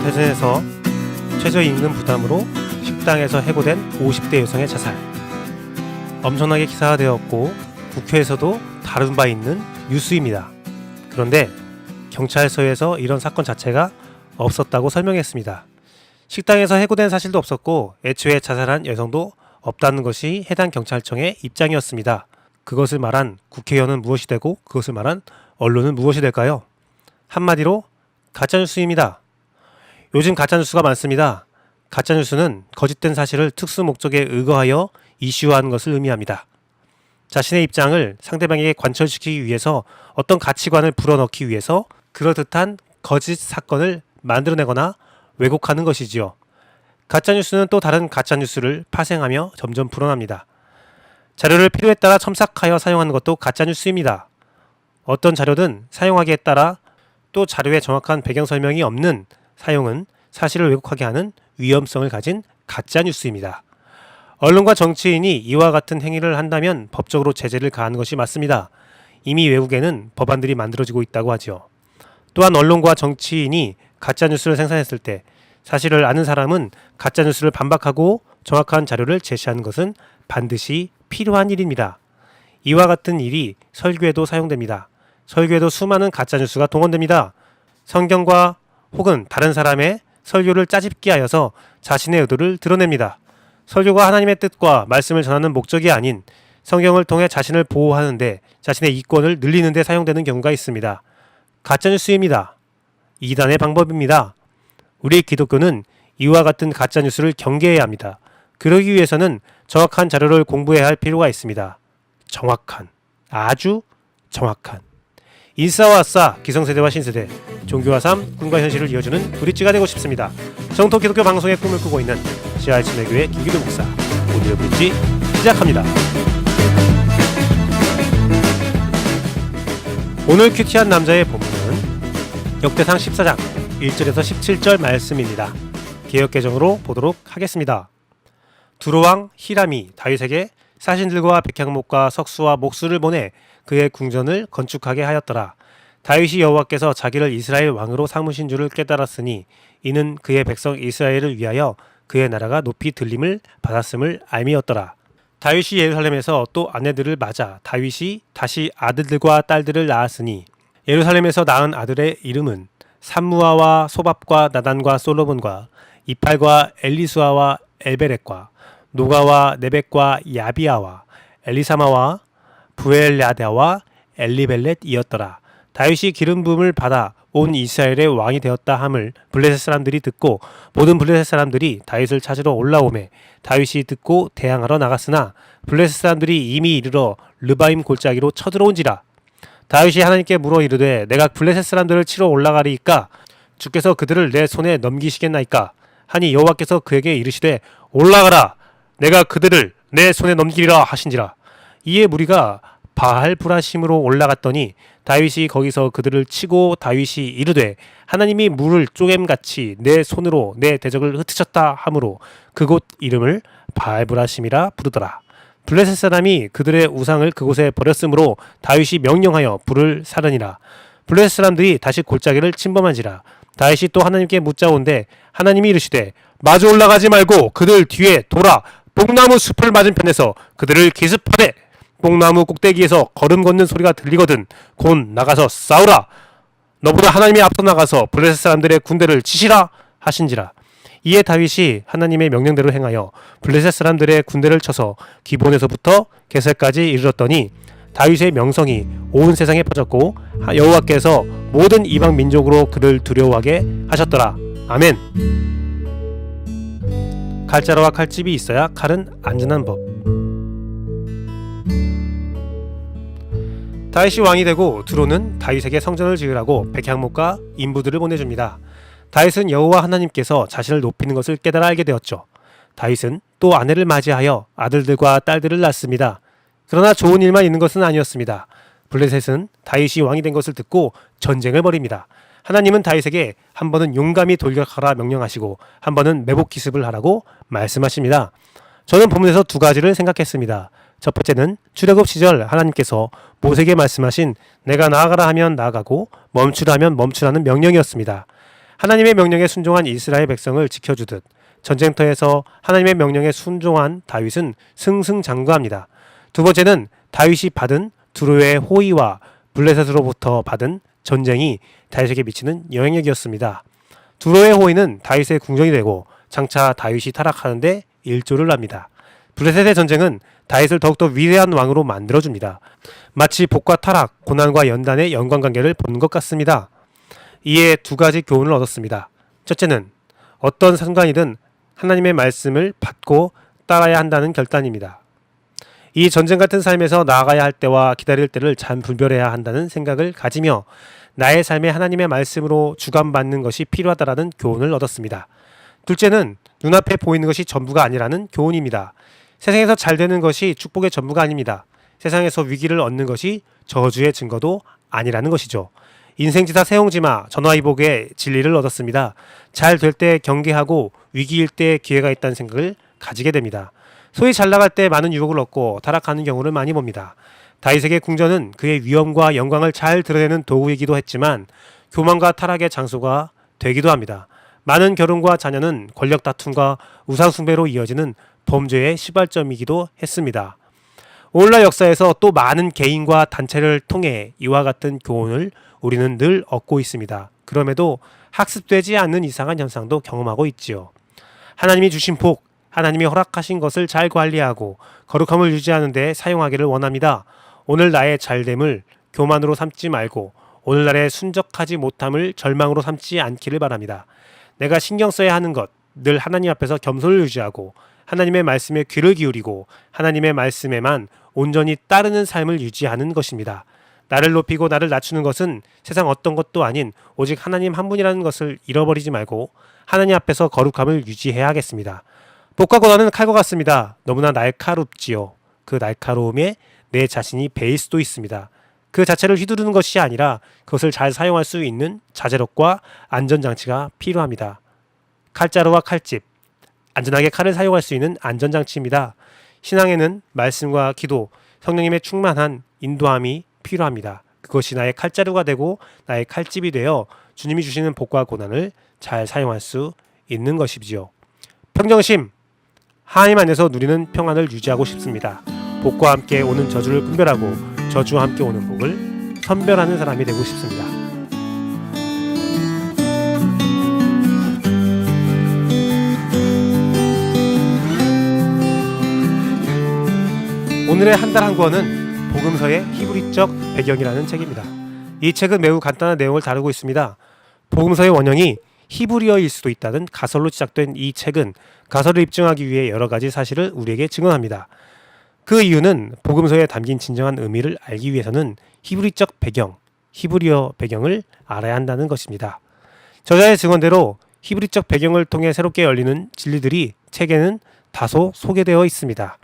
대전에서 최저임금 부담으로 식당에서 해고된 50대 여성의 자살. 엄청나게 기사가 되었고 국회에서도 다룬 바 있는 뉴스입니다. 그런데 경찰서에서 이런 사건 자체가 없었다고 설명했습니다. 식당에서 해고된 사실도 없었고 애초에 자살한 여성도 없다는 것이 해당 경찰청의 입장이었습니다. 그것을 말한 국회의원은 무엇이 되고 그것을 말한 언론은 무엇이 될까요? 한마디로 가짜뉴스입니다. 요즘 가짜뉴스가 많습니다. 가짜뉴스는 거짓된 사실을 특수 목적에 의거하여 이슈화하는 것을 의미합니다. 자신의 입장을 상대방에게 관철시키기 위해서 어떤 가치관을 불어넣기 위해서 그럴듯한 거짓 사건을 만들어내거나 왜곡하는 것이지요. 가짜뉴스는 또 다른 가짜뉴스를 파생하며 점점 불어납니다. 자료를 필요에 따라 첨삭하여 사용하는 것도 가짜뉴스입니다. 어떤 자료든 사용하기에 따라 또 자료에 정확한 배경 설명이 없는 사용은 사실을 왜곡하게 하는 위험성을 가진 가짜뉴스입니다. 언론과 정치인이 이와 같은 행위를 한다면 법적으로 제재를 가하는 것이 맞습니다. 이미 외국에는 법안들이 만들어지고 있다고 하지요. 또한 언론과 정치인이 가짜뉴스를 생산했을 때 사실을 아는 사람은 가짜뉴스를 반박하고 정확한 자료를 제시하는 것은 반드시 필요한 일입니다. 이와 같은 일이 설교에도 사용됩니다. 설교에도 수많은 가짜뉴스가 동원됩니다. 성경과 혹은 다른 사람의 설교를 짜집기 하여서 자신의 의도를 드러냅니다. 설교가 하나님의 뜻과 말씀을 전하는 목적이 아닌 성경을 통해 자신을 보호하는데 자신의 이권을 늘리는 데 사용되는 경우가 있습니다. 가짜뉴스입니다. 이단의 방법입니다. 우리 기독교는 이와 같은 가짜뉴스를 경계해야 합니다. 그러기 위해서는 정확한 자료를 공부해야 할 필요가 있습니다. 정확한, 아주 정확한. 인싸와 아싸, 기성세대와 신세대, 종교와 삶, 꿈과 현실을 이어주는 브릿지가 되고 싶습니다. 정통 기독교 방송의 꿈을 꾸고 있는 CR침례교회 김기도 목사, 오늘의 브릿지 시작합니다. 오늘 큐티한 남자의 본문은 역대상 14장 1절에서 17절 말씀입니다. 개역개정으로 보도록 하겠습니다. 두로왕 히람이 다윗에게 사신들과 백향목과 석수와 목수를 보내 그의 궁전을 건축하게 하였더라. 다윗이 여호와께서 자기를 이스라엘 왕으로 삼으신 줄을 깨달았으니 이는 그의 백성 이스라엘을 위하여 그의 나라가 높이 들림을 받았음을 알미였더라. 다윗이 예루살렘에서 또 아내들을 맞아 다윗이 다시 아들들과 딸들을 낳았으니 예루살렘에서 낳은 아들의 이름은 삼무아와 소밥과 나단과 솔로몬과 이팔과 엘리수아와 엘베렉과 노가와 네벡과 야비아와 엘리사마와 부엘야다와 엘리벨렛이었더라. 다윗이 기름 부음을 받아 온 이스라엘의 왕이 되었다 함을 블레셋 사람들이 듣고 모든 블레셋 사람들이 다윗을 찾으러 올라오매 다윗이 듣고 대항하러 나갔으나 블레셋 사람들이 이미 이르러 르바임 골짜기로 쳐들어온지라. 다윗이 하나님께 물어 이르되 내가 블레셋 사람들을 치러 올라가리이까 주께서 그들을 내 손에 넘기시겠나이까 하니 여호와께서 그에게 이르시되 올라가라 내가 그들을 내 손에 넘기리라 하신지라. 이에 무리가 바알브라심으로 올라갔더니 다윗이 거기서 그들을 치고 다윗이 이르되 하나님이 물을 쪼갰같이 내 손으로 내 대적을 흩으셨다 하므로 그곳 이름을 바알브라심이라 부르더라. 블레셋 사람이 그들의 우상을 그곳에 버렸으므로 다윗이 명령하여 불을 사르니라. 블레셋 사람들이 다시 골짜기를 침범한지라. 다윗이 또 하나님께 묻자온데 하나님이 이르시되 마주 올라가지 말고 그들 뒤에 돌아 뽕나무 숲을 맞은편에서 그들을 기습하되 뽕나무 꼭대기에서 걸음 걷는 소리가 들리거든 곧 나가서 싸우라. 너보다 하나님이 앞서 나가서 블레셋 사람들의 군대를 치시라 하신지라. 이에 다윗이 하나님의 명령대로 행하여 블레셋 사람들의 군대를 쳐서 기본에서부터 게셀까지 이르렀더니 다윗의 명성이 온 세상에 퍼졌고 여호와께서 모든 이방 민족으로 그를 두려워하게 하셨더라. 아멘. 칼자루와 칼집이 있어야 칼은 안전한 법. 다윗이 왕이 되고 두로는 다윗에게 성전을 지으라고 백향목과 인부들을 보내줍니다. 다윗은 여호와 하나님께서 자신을 높이는 것을 깨달아 알게 되었죠. 다윗은 또 아내를 맞이하여 아들들과 딸들을 낳습니다. 그러나 좋은 일만 있는 것은 아니었습니다. 블레셋은 다윗이 왕이 된 것을 듣고 전쟁을 벌입니다. 하나님은 다윗에게 한 번은 용감히 돌격하라 명령하시고 한 번은 매복 기습을 하라고 말씀하십니다. 저는 본문에서 두 가지를 생각했습니다. 첫 번째는 출애굽 시절 하나님께서 모세에게 말씀하신 내가 나아가라 하면 나아가고 멈추라 하면 멈추라는 명령이었습니다. 하나님의 명령에 순종한 이스라엘 백성을 지켜주듯 전쟁터에서 하나님의 명령에 순종한 다윗은 승승장구합니다. 두 번째는 다윗이 받은 두로의 호위와 블레셋으로부터 받은 전쟁이 다윗에게 미치는 영향력이었습니다. 두로의 호위는 다윗의 궁정이 되고 장차 다윗이 타락하는데 일조를 합니다. 블레셋의 전쟁은 다윗을 더욱더 위대한 왕으로 만들어줍니다. 마치 복과 타락, 고난과 연단의 연관관계를 보는 것 같습니다. 이에 두 가지 교훈을 얻었습니다. 첫째는 어떤 순간이든 하나님의 말씀을 받고 따라야 한다는 결단입니다. 이 전쟁 같은 삶에서 나아가야 할 때와 기다릴 때를 잘 분별해야 한다는 생각을 가지며 나의 삶에 하나님의 말씀으로 주관받는 것이 필요하다라는 교훈을 얻었습니다. 둘째는 눈앞에 보이는 것이 전부가 아니라는 교훈입니다. 세상에서 잘 되는 것이 축복의 전부가 아닙니다. 세상에서 위기를 얻는 것이 저주의 증거도 아니라는 것이죠. 인생지사 세옹지마 전화위복의 진리를 얻었습니다. 잘 될 때 경계하고 위기일 때 기회가 있다는 생각을 가지게 됩니다. 소위 잘 나갈 때 많은 유혹을 얻고 타락하는 경우를 많이 봅니다. 다윗에게 궁전은 그의 위엄과 영광을 잘 드러내는 도구이기도 했지만 교만과 타락의 장소가 되기도 합니다. 많은 결혼과 자녀는 권력 다툼과 우상 숭배로 이어지는 범죄의 시발점이기도 했습니다. 오늘날 역사에서 또 많은 개인과 단체를 통해 이와 같은 교훈을 우리는 늘 얻고 있습니다. 그럼에도 학습되지 않는 이상한 현상도 경험하고 있지요. 하나님이 주신 복, 하나님이 허락하신 것을 잘 관리하고 거룩함을 유지하는 데 사용하기를 원합니다. 오늘 나의 잘됨을 교만으로 삼지 말고 오늘날의 순적하지 못함을 절망으로 삼지 않기를 바랍니다. 내가 신경 써야 하는 것, 늘 하나님 앞에서 겸손을 유지하고 하나님의 말씀에 귀를 기울이고 하나님의 말씀에만 온전히 따르는 삶을 유지하는 것입니다. 나를 높이고 나를 낮추는 것은 세상 어떤 것도 아닌 오직 하나님 한 분이라는 것을 잃어버리지 말고 하나님 앞에서 거룩함을 유지해야 하겠습니다. 복과 고난은 칼과 같습니다. 너무나 날카롭지요. 그 날카로움에 내 자신이 베일 수도 있습니다. 그 자체를 휘두르는 것이 아니라 그것을 잘 사용할 수 있는 자제력과 안전장치가 필요합니다. 칼자루와 칼집, 안전하게 칼을 사용할 수 있는 안전장치입니다. 신앙에는 말씀과 기도, 성령님의 충만한 인도함이 필요합니다. 그것이 나의 칼자루가 되고 나의 칼집이 되어 주님이 주시는 복과 고난을 잘 사용할 수 있는 것이지요. 평정심, 하나님 안에서 누리는 평안을 유지하고 싶습니다. 복과 함께 오는 저주를 분별하고 저주와 함께 오는 복을 선별하는 사람이 되고 싶습니다. 오늘의 한 달 한 권은 복음서의 히브리적 배경이라는 책입니다. 이 책은 매우 간단한 내용을 다루고 있습니다. 복음서의 원형이 히브리어일 수도 있다는 가설로 시작된 이 책은 가설을 입증하기 위해 여러 가지 사실을 우리에게 증언합니다. 그 이유는 복음서에 담긴 진정한 의미를 알기 위해서는 히브리적 배경, 히브리어 배경을 알아야 한다는 것입니다. 저자의 증언대로 히브리적 배경을 통해 새롭게 열리는 진리들이 책에는 다소 소개되어 있습니다.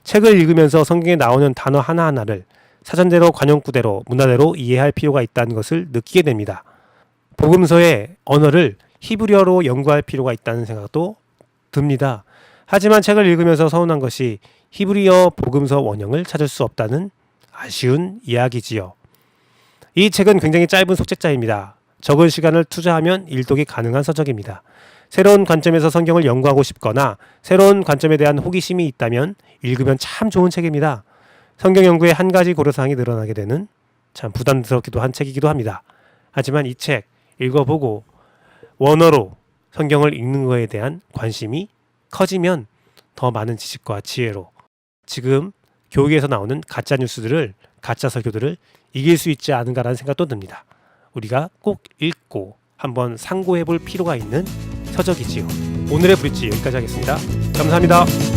책을 읽으면서 성경에 나오는 단어 하나하나를 사전대로, 관용구대로, 문화대로 이해할 필요가 있다는 것을 느끼게 됩니다. 복음서의 언어를 히브리어로 연구할 필요가 있다는 생각도 듭니다. 하지만 책을 읽으면서 서운한 것이 히브리어 복음서 원형을 찾을 수 없다는 아쉬운 이야기지요. 이 책은 굉장히 짧은 속책자입니다. 적은 시간을 투자하면 일독이 가능한 서적입니다. 새로운 관점에서 성경을 연구하고 싶거나 새로운 관점에 대한 호기심이 있다면 읽으면 참 좋은 책입니다. 성경 연구에 한 가지 고려사항이 늘어나게 되는 참 부담스럽기도 한 책이기도 합니다. 하지만 이 책 읽어보고 원어로 성경을 읽는 것에 대한 관심이 커지면 더 많은 지식과 지혜로 지금 교육에서 나오는 가짜 뉴스들을, 가짜 설교들을 이길 수 있지 않은가라는 생각도 듭니다. 우리가 꼭 읽고 한번 상고해 볼 필요가 있는 서적이지요. 오늘의 브릿지 여기까지 하겠습니다. 감사합니다.